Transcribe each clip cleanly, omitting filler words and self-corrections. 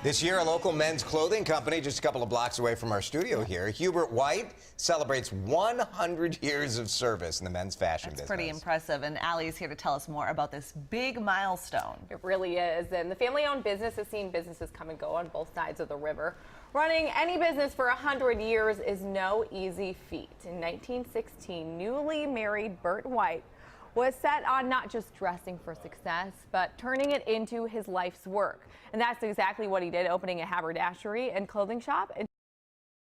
This year, a local men's clothing company just a couple of blocks away from our studio here, Hubert White, celebrates 100 years of service in the men's fashion business. Pretty impressive, and Allie's here to tell us more about this big milestone. It really is, and the family-owned business has seen businesses come and go on both sides of the river. Running any business for 100 years is no easy feat. In 1916, newly married Bert White was set on not just dressing for success, but turning it into his life's work. And that's exactly what he did, opening a haberdashery and clothing shop and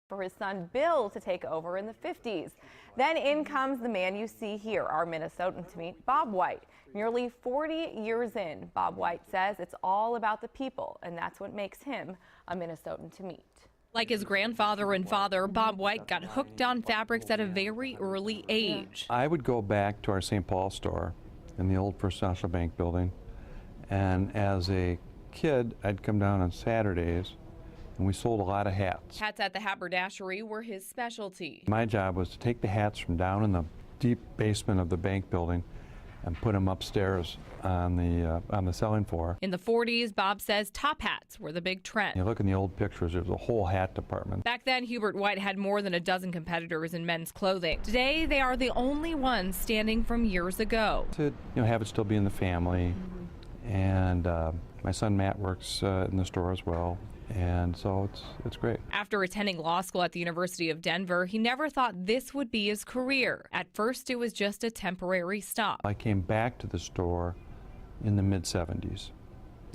for his son Bill to take over in the 50s. Then in comes the man you see here, our Minnesotan to meet, Bob White. Nearly 40 years in, Bob White says it's all about the people, and that's what makes him a Minnesotan to meet. Like his grandfather and father, Bob White got hooked on fabrics at a very early age. I would go back to our St. Paul store in the old First National Bank building, and as a kid, I'd come down on Saturdays, and we sold a lot of hats. Hats at the haberdashery were his specialty. My job was to take the hats from down in the deep basement of the bank building and put them upstairs on the selling floor. In the 40s, Bob says top hats were the big trend. You look in the old pictures, there's a whole hat department. Back then, Hubert White had more than a dozen competitors in men's clothing. Today, they are the only ones standing from years ago. To have it still be in the family, and my son Matt works in the store as well. And so it's great. After attending law school at the University of Denver, he never thought this would be his career. At first, it was just a temporary stop. I came back to the store in the mid-'70s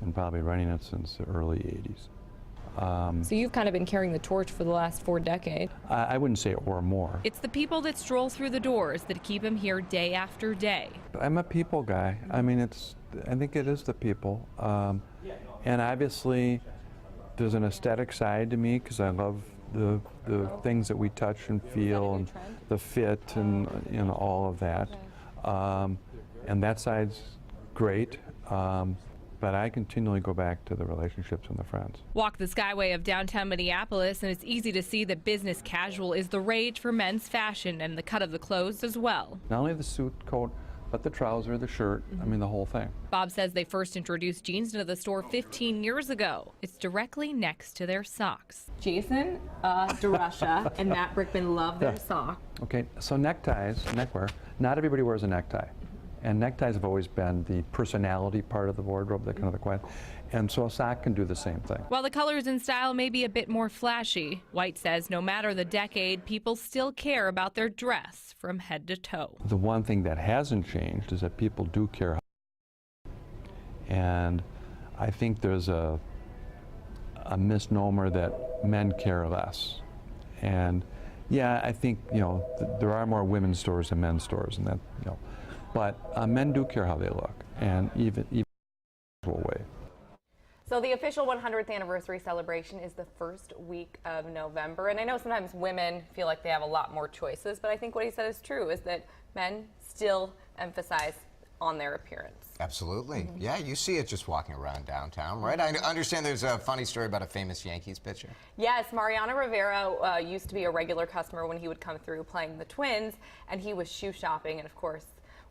and probably running it since the early '80s. So you've kind of been carrying the torch for the last 4 decades. I wouldn't say or more. It's the people that stroll through the doors that keep him here day after day. I'm a people guy. I mean, I think it is the people. And obviously, there's an aesthetic side to me because I love the things that we touch and feel and the fit and all of that. And that side's great. But I continually go back to the relationships and the friends. Walk the skyway of downtown Minneapolis, and it's easy to see that business casual is the rage for men's fashion and the cut of the clothes as well. Not only the suit coat, but the trouser, the shirt, I mean the whole thing. Bob says they first introduced jeans into the store 15 years ago. It's directly next to their socks. Jason DeRusha and Matt Brickman love their socks. Okay, so neckties, neckwear, not everybody wears a necktie. And neckties have always been the personality part of the wardrobe, the kind of the quiet. And so a sock can do the same thing. While the colors and style may be a bit more flashy, White says no matter the decade, people still care about their dress from head to toe. The one thing that hasn't changed is that people do care. And I think there's a misnomer that men care less. And yeah, I think, there are more women's stores than men's stores, and that, but men do care how they look, and even in a way. So the official 100th anniversary celebration is the first week of November. And I know sometimes women feel like they have a lot more choices, but I think what he said is true, is that men still emphasize on their appearance. Absolutely. Yeah, you see it just walking around downtown, right? I understand there's a funny story about a famous Yankees pitcher. Yes, Mariano Rivera used to be a regular customer when he would come through playing the Twins, and he was shoe shopping, and of course,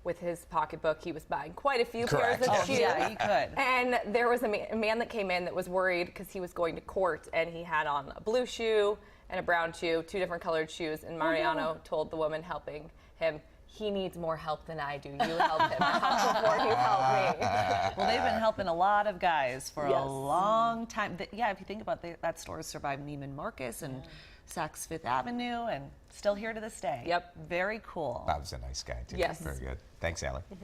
with his pocketbook, he was buying quite a few pairs of shoes. Yeah, he could. And there was a man that came in that was worried because he was going to court, and he had on a blue shoe and a brown shoe, 2 different colored shoes. And Mariano told the woman helping him, he needs more help than I do. You help him before you help me. Well, they've been helping a lot of guys for a long time. Yeah, if you think about that store has survived Neiman Marcus and Saks Fifth Avenue, and still here to this day. Yep. Very cool. Bob's a nice guy, too. Yes. Very good. Thanks, Allie.